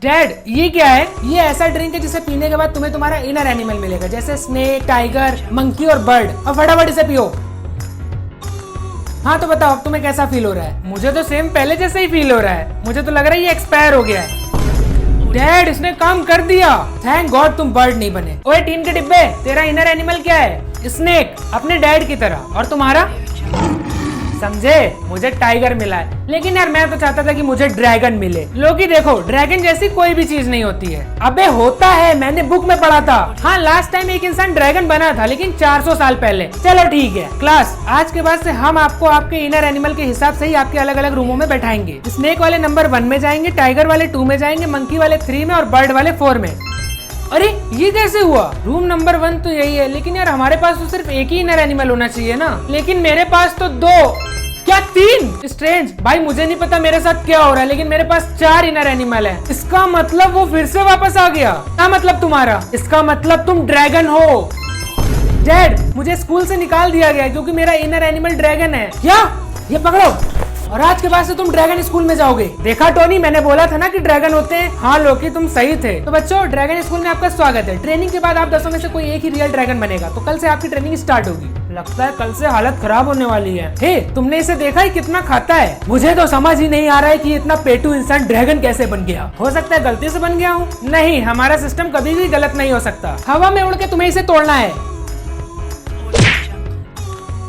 Dad ये क्या है? ये ऐसा ड्रिंक है जिसे पीने के बाद तुम्हें तुम्हारा इनर एनिमल मिलेगा, जैसे स्नेक, टाइगर, मंकी और बर्ड। अब फटाफट इसे पियो। हाँ तो बताओ अब तुम्हें कैसा फील हो रहा है? मुझे तो सेम पहले जैसे ही फील हो रहा है। मुझे तो लग रहा है ये एक्सपायर हो गया है। डैड इसने काम कर दिया। थैंक गॉड तुम बर्ड नहीं बने। ओए टीन के डिब्बे, तेरा इनर एनिमल क्या है? स्नेक, अपने डैड की तरह। और तुम्हारा? समझे, मुझे टाइगर मिला है, लेकिन यार मैं तो चाहता था कि मुझे ड्रैगन मिले। लोकी देखो, ड्रैगन जैसी कोई भी चीज नहीं होती है। अबे होता है, मैंने बुक में पढ़ा था। हाँ लास्ट टाइम एक इंसान ड्रैगन बना था, लेकिन 400 साल पहले। चलो ठीक है क्लास, आज के बाद से हम आपको आपके इनर एनिमल के हिसाब से ही आपके अलग अलग रूमों में बैठाएंगे। स्नेक वाले नंबर 1 में जाएंगे, टाइगर वाले 2 में जाएंगे, मंकी वाले 3 में और बर्ड वाले 4 में। अरे ये कैसे हुआ? रूम नंबर 1 तो यही है, लेकिन यार हमारे पास तो सिर्फ एक ही इनर एनिमल होना चाहिए ना। लेकिन मेरे पास तो 2, क्या 3? स्ट्रेंज भाई, मुझे नहीं पता मेरे साथ क्या हो रहा है, लेकिन मेरे पास 4 इनर एनिमल है। इसका मतलब वो फिर से वापस आ गया। क्या मतलब तुम्हारा? इसका मतलब तुम ड्रैगन हो। डैड मुझे स्कूल से निकाल दिया गया क्योंकि मेरा इनर एनिमल ड्रैगन है। क्या? ये पकड़ो, और आज के बाद से तुम ड्रैगन स्कूल में जाओगे। देखा टोनी, मैंने बोला था ना कि ड्रैगन होते हैं। हाँ लोकी तुम सही थे। तो बच्चों ड्रैगन स्कूल में आपका स्वागत है। ट्रेनिंग के बाद आप 10 में से कोई एक ही रियल ड्रैगन बनेगा। तो कल से आपकी ट्रेनिंग स्टार्ट होगी। लगता है कल से हालत खराब होने वाली है। हे तुमने इसे देखा है कितना खाता है? मुझे तो समझ ही नहीं आ रहा है कि इतना पेटू इंसान ड्रैगन कैसे बन गया। हो सकता है गलती से बन गया हूँ। नहीं, हमारा सिस्टम कभी भी गलत नहीं हो सकता। हवा में उड़ के तुम्हें इसे तोड़ना है।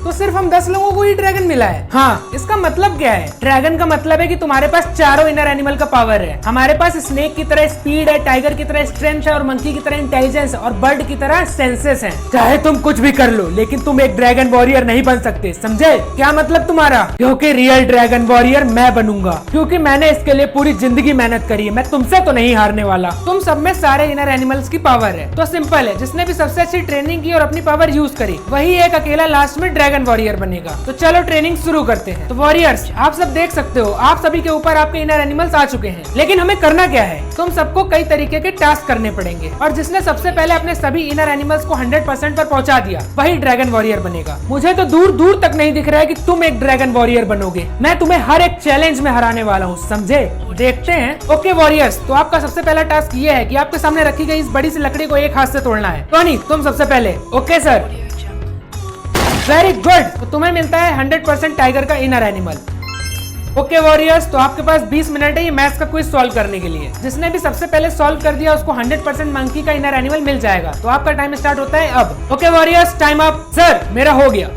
तो सिर्फ हम 10 लोगों को ही ड्रैगन मिला है। हाँ इसका मतलब क्या है? ड्रैगन का मतलब है कि तुम्हारे पास चारों इनर एनिमल का पावर है। हमारे पास स्नेक की तरह स्पीड है, टाइगर की तरह स्ट्रेंथ है और मंकी की तरह इंटेलिजेंस और बर्ड की तरह सेंसेस है। चाहे तुम कुछ भी कर लो, लेकिन तुम एक ड्रैगन वॉरियर नहीं बन सकते, समझे? क्या मतलब तुम्हारा? क्योंकि रियल ड्रैगन वॉरियर मैं बनूंगा, क्योंकि मैंने इसके लिए पूरी जिंदगी मेहनत करी है। मैं तुमसे तो नहीं हारने वाला। तुम सब में सारे इनर एनिमल्स की पावर है, तो सिंपल है, जिसने भी सबसे अच्छी ट्रेनिंग की और अपनी पावर यूज करी, वही एक अकेला लास्ट में ड्रैगन वॉरियर बनेगा। तो चलो ट्रेनिंग शुरू करते हैं। तो वॉरियर्स आप सब देख सकते हो, आप सभी के ऊपर आपके इनर एनिमल्स आ चुके हैं। लेकिन हमें करना क्या है? तुम सबको कई तरीके के टास्क करने पड़ेंगे, और जिसने सबसे पहले अपने सभी इनर एनिमल्स को 100% पर पहुंचा दिया, वही ड्रैगन वॉरियर बनेगा। मुझे तो दूर दूर तक नहीं दिख रहा है कि तुम एक ड्रैगन वॉरियर बनोगे। मैं तुम्हें हर एक चैलेंज में हराने वाला हूँ, समझे? देखते हैं। ओके वॉरियर्स, तो आपका सबसे पहला टास्क ये है कि आपके सामने रखी गई इस बड़ी सी लकड़ी को एक हाथ से तोड़ना है। टोनी तुम सबसे पहले। Okay sir, very good. तो तुम्हें मिलता है 100% टाइगर का इनर एनिमल। ओके वॉरियर्स, तो आपके पास 20 मिनट है ये मैथ्स का क्विज सॉल्व करने के लिए। जिसने भी सबसे पहले सॉल्व कर दिया उसको 100% मंकी का इनर एनिमल मिल जाएगा। तो आपका टाइम स्टार्ट होता है अब। Okay warriors, time up. Sir मेरा हो गया।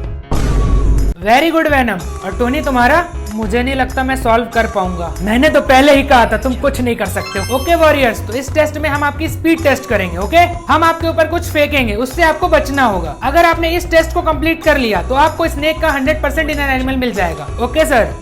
Very good Venom. और टोनी तुम्हारा? मुझे नहीं लगता मैं सॉल्व कर पाऊंगा। मैंने तो पहले ही कहा था तुम कुछ नहीं कर सकते हो। ओके वॉरियर्स, तो इस टेस्ट में हम आपकी स्पीड टेस्ट करेंगे। ओके, हम आपके ऊपर कुछ फेंकेंगे, उससे आपको बचना होगा। अगर आपने इस टेस्ट को कंप्लीट कर लिया तो आपको स्नेक का 100% इनर एनिमल मिल जाएगा। Okay sir.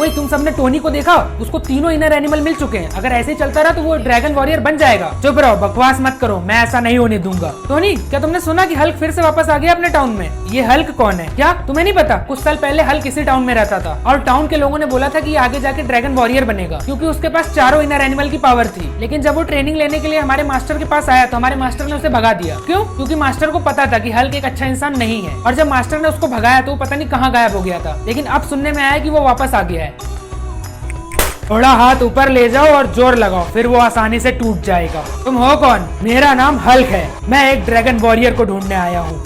ओए तुम सबने टोनी को देखा? उसको तीनों इनर एनिमल मिल चुके हैं। अगर ऐसे ही चलता रहा तो वो ड्रैगन वॉरियर बन जाएगा। चुप रहो, बकवास मत करो, मैं ऐसा नहीं होने दूंगा। टोनी क्या तुमने सुना कि हल्क फिर से वापस आ गया अपने टाउन में? ये हल्क कौन है? क्या तुम्हें नहीं पता? कुछ साल पहले हल्क इसी टाउन में रहता था, और टाउन के लोगों ने बोला था कि ये आगे जाके ड्रैगन वॉरियर बनेगा, क्योंकि उसके पास चारों इनर एनिमल की पावर थी। लेकिन जब वो ट्रेनिंग लेने के लिए हमारे मास्टर के पास आया तो हमारे मास्टर ने उसे भगा दिया। क्यों? क्योंकि मास्टर को पता था कि हल्क एक अच्छा इंसान नहीं है। और जब मास्टर ने उसको भगाया तो वो पता नहीं कहाँ गायब हो गया था। लेकिन अब सुनने में आया कि वो वापस आ गया है। थोड़ा हाथ ऊपर ले जाओ और जोर लगाओ, फिर वो आसानी से टूट जाएगा। तुम हो कौन? मेरा नाम हल्क है। मैं एक ड्रैगन वॉरियर को ढूंढने आया हूँ।